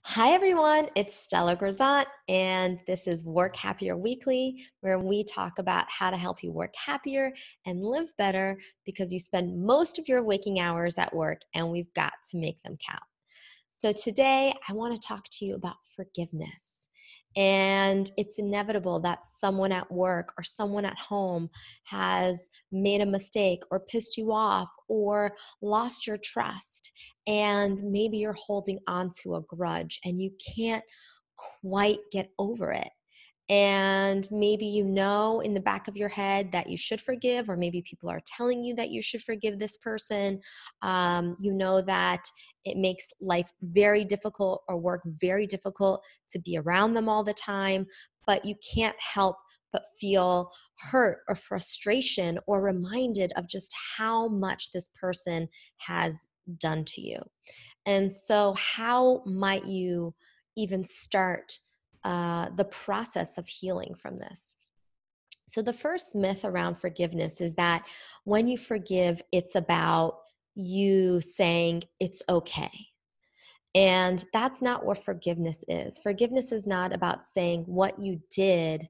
Hi, everyone. It's Stella Grizont, and this is Work Happier Weekly, where we talk about how to help you work happier and live better because you spend most of your waking hours at work, and we've got to make them count. So, today I want to talk to you about forgiveness. And it's inevitable that someone at work or someone at home has made a mistake or pissed you off or lost your trust. And maybe you're holding on to a grudge and you can't quite get over it. And maybe you know in the back of your head that you should forgive, or maybe people are telling you that you should forgive this person. You know that it makes life very difficult or work very difficult to be around them all the time, but you can't help but feel hurt or frustration or reminded of just how much this person has done to you. And so, how might you even start the process of healing from this? So, the first myth around forgiveness is that when you forgive, it's about you saying it's okay. And that's not what forgiveness is. Forgiveness is not about saying what you did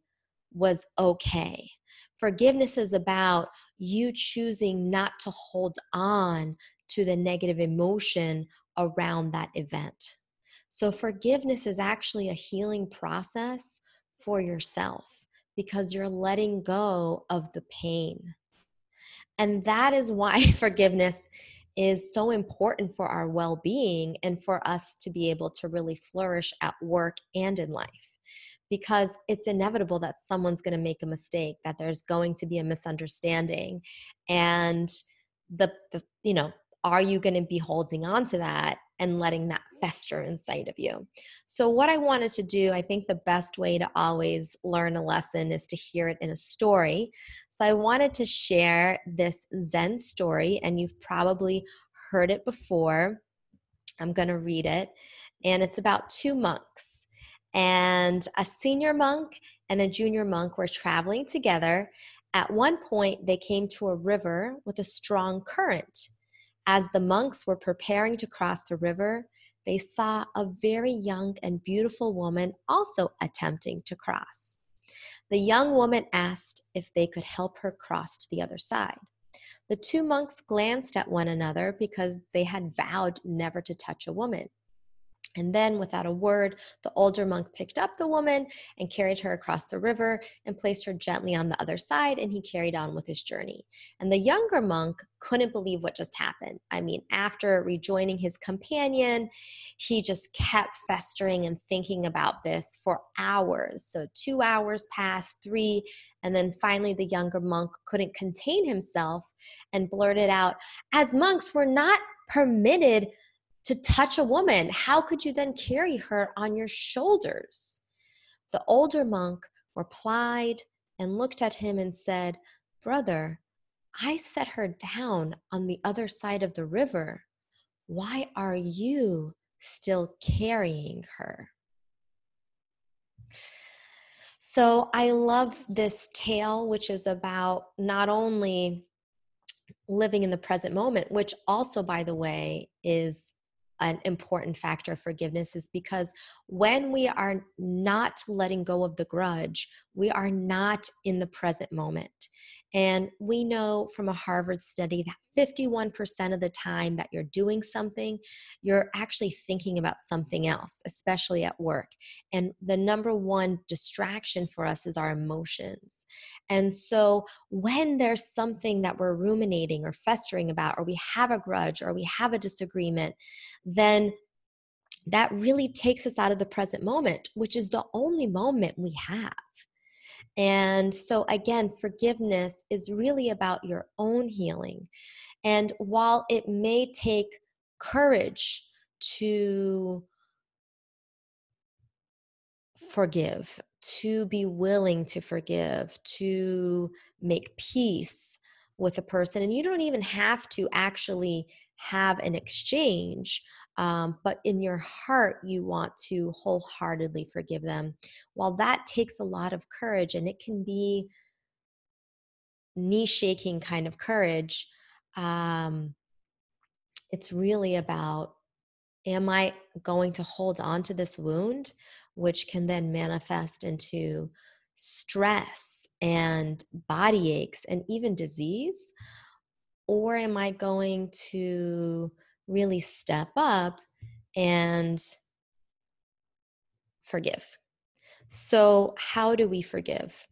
was okay. Forgiveness is about you choosing not to hold on to the negative emotion around that event. So, forgiveness is actually a healing process for yourself because you're letting go of the pain. And that is why forgiveness is so important for our well being and for us to be able to really flourish at work and in life. Because it's inevitable that someone's going to make a mistake, that there's going to be a misunderstanding. And are you going to be holding on to that and letting that fester inside of you? So, what I wanted to do, I think the best way to always learn a lesson is to hear it in a story. So, I wanted to share this Zen story, and you've probably heard it before. I'm going to read it, and it's about two monks. And a senior monk and a junior monk were traveling together. At one point, they came to a river with a strong current. As the monks were preparing to cross the river, they saw a very young and beautiful woman also attempting to cross. The young woman asked if they could help her cross to the other side. The two monks glanced at one another because they had vowed never to touch a woman. And then, without a word, the older monk picked up the woman and carried her across the river and placed her gently on the other side, and he carried on with his journey. And the younger monk couldn't believe what just happened. I mean, after rejoining his companion, he just kept festering and thinking about this for hours. So 2 hours passed, three, and then finally the younger monk couldn't contain himself and blurted out, "As monks, we're not permitted to touch a woman. How could you then carry her on your shoulders?" The older monk replied and looked at him and said, "Brother, I set her down on the other side of the river. Why are you still carrying her?" So I love this tale, which is about not only living in the present moment, which also, by the way, is an important factor of forgiveness, is because when we are not letting go of the grudge, we are not in the present moment. And we know from a Harvard study that 51% of the time that you're doing something, you're actually thinking about something else, especially at work. And the number one distraction for us is our emotions. And so when there's something that we're ruminating or festering about, or we have a grudge or we have a disagreement, then that really takes us out of the present moment, which is the only moment we have. And so, again, forgiveness is really about your own healing. And while it may take courage to forgive, to be willing to forgive, to make peace with a person. And you don't even have to actually have an exchange, but in your heart, you want to wholeheartedly forgive them. While that takes a lot of courage and it can be knee shaking kind of courage, um, it's really about am I going to hold on to this wound, which can then manifest into stress and body aches and even disease? Or am I going to really step up and forgive? So, how do we forgive?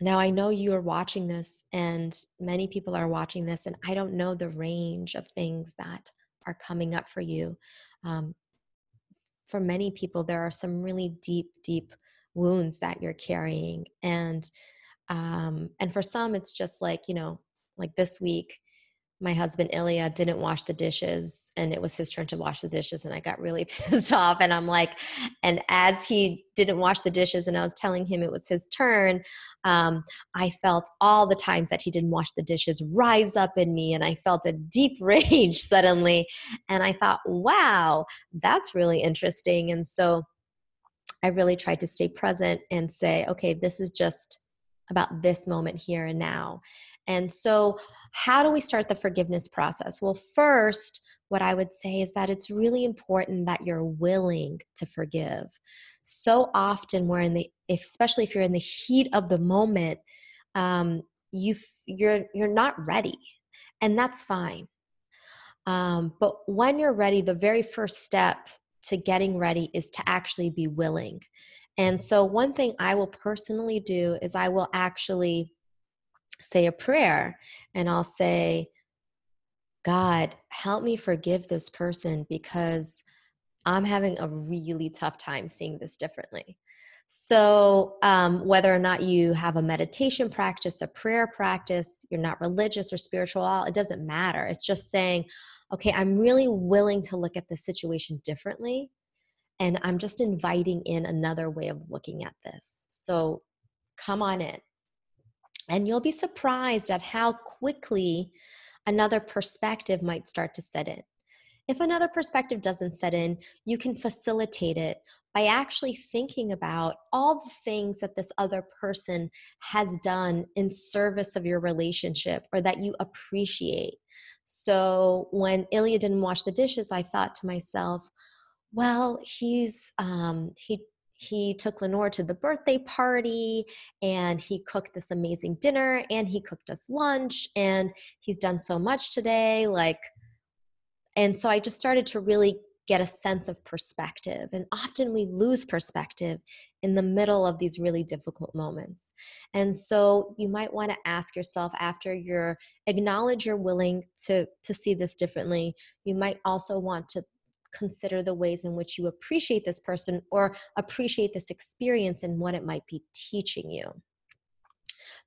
Now, I know you are watching this, and many people are watching this, and I don't know the range of things that are coming up for you. Um, for many people, there are some really deep, deep wounds that you're carrying, and for some, it's just like, like this week, my husband Ilya didn't wash the dishes, and it was his turn to wash the dishes, and I got really pissed off. And I'm like, and as he didn't wash the dishes and I was telling him it was his turn, I felt all the times that he didn't wash the dishes rise up in me, and I felt a deep rage suddenly. And I thought, wow, that's really interesting. And so I really tried to stay present and say, okay, this is just about this moment here and now. And so, how do we start the forgiveness process? Well, first, what I would say is that it's really important that you're willing to forgive. So often, especially if you're in the heat of the moment, um, you're not ready, and that's fine. But when you're ready, the very first step to getting ready is to actually be willing. And so, one thing I will personally do is I will actually say a prayer, and I'll say, God, help me forgive this person because I'm having a really tough time seeing this differently. So, whether or not you have a meditation practice, a prayer practice, you're not religious or spiritual at all, it doesn't matter. It's just saying, okay, I'm really willing to look at the situation differently. And I'm just inviting in another way of looking at this. So, come on in. And you'll be surprised at how quickly another perspective might start to set in. If another perspective doesn't set in, you can facilitate it by actually thinking about all the things that this other person has done in service of your relationship or that you appreciate. So when Ilya didn't wash the dishes, I thought to myself, well, he took Lenore to the birthday party, and he cooked this amazing dinner, and he cooked us lunch, and he's done so much today. And so I just started to really get a sense of perspective. And often we lose perspective in the middle of these really difficult moments. And so you might want to ask yourself, after you're acknowledge you're willing to see this differently, you might also want to consider the ways in which you appreciate this person or appreciate this experience and what it might be teaching you.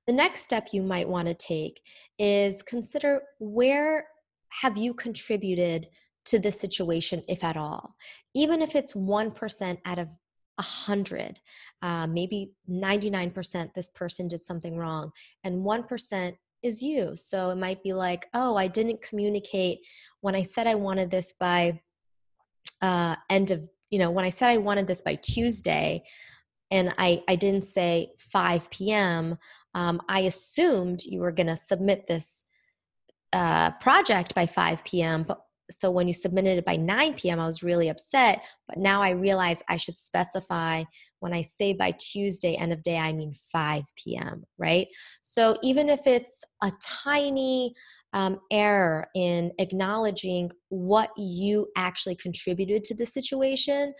The next step you might want to take is consider, where have you contributed to this situation, if at all? Even if it's 1% out of 100, maybe 99% this person did something wrong, and 1% is you. So it might be like, oh, I didn't communicate when I said I wanted this by when I said I wanted this by Tuesday, and I didn't say 5 p.m., I assumed you were going to submit this project by 5 p.m. But so when you submitted it by 9 p.m., I was really upset. But now I realize I should specify, when I say by Tuesday, end of day, I mean 5 p.m., right? So even if it's a tiny error in acknowledging what you actually contributed to the situation,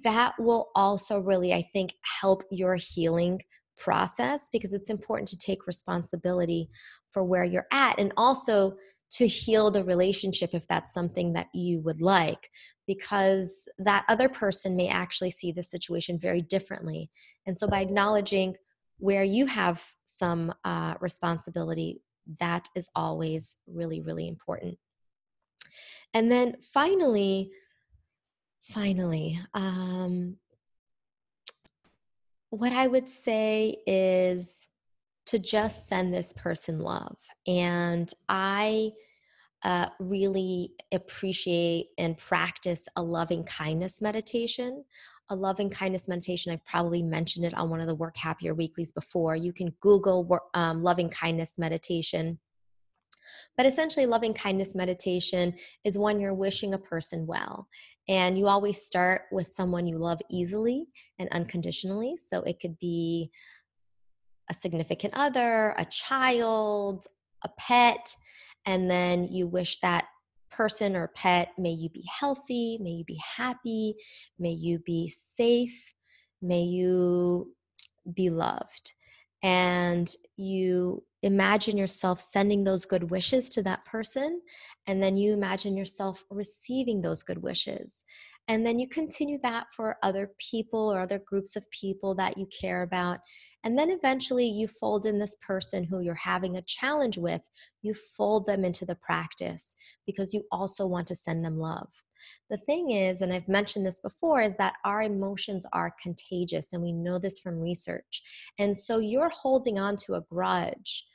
that will also really, I think, help your healing process, because it's important to take responsibility for where you're at, and also to heal the relationship if that's something that you would like, because that other person may actually see the situation very differently. And so by acknowledging where you have some responsibility, that is always really, really important. And then finally, what I would say is to just send this person love. And I really appreciate and practice a loving kindness meditation. A loving kindness meditation, I've probably mentioned it on one of the Work Happier Weeklies before. You can Google loving kindness meditation. But essentially, loving kindness meditation is when you're wishing a person well. And you always start with someone you love easily and unconditionally. So it could be a significant other, a child, a pet, and then you wish that person or pet, may you be healthy, may you be happy, may you be safe, may you be loved. And you imagine yourself sending those good wishes to that person. And then you imagine yourself receiving those good wishes. And then you continue that for other people or other groups of people that you care about. And then eventually you fold in this person who you're having a challenge with. You fold them into the practice because you also want to send them love. The thing is, and I've mentioned this before, is that our emotions are contagious, and we know this from research. And so you're holding on to a grudge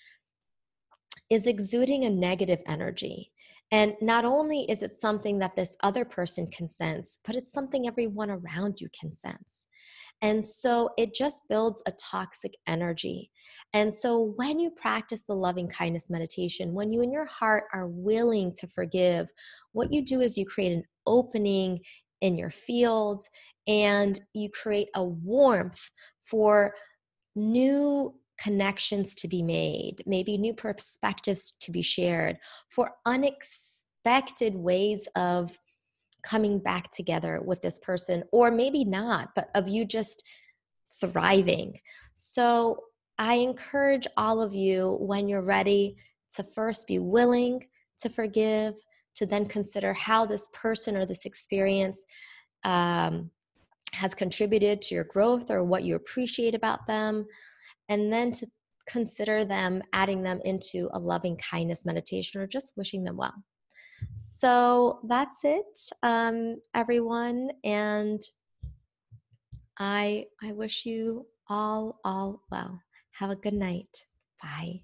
is exuding a negative energy. And not only is it something that this other person can sense, but it's something everyone around you can sense. And so it just builds a toxic energy. And so when you practice the loving kindness meditation, when you in your heart are willing to forgive, what you do is you create an opening in your field and you create a warmth for new connections to be made, maybe new perspectives to be shared, for unexpected ways of coming back together with this person, or maybe not, but of you just thriving. So I encourage all of you, when you're ready, to first be willing to forgive, to then consider how this person or this experience has contributed to your growth or what you appreciate about them, and then to consider them, adding them into a loving kindness meditation or just wishing them well. So that's it, everyone. And I wish you all well. Have a good night. Bye.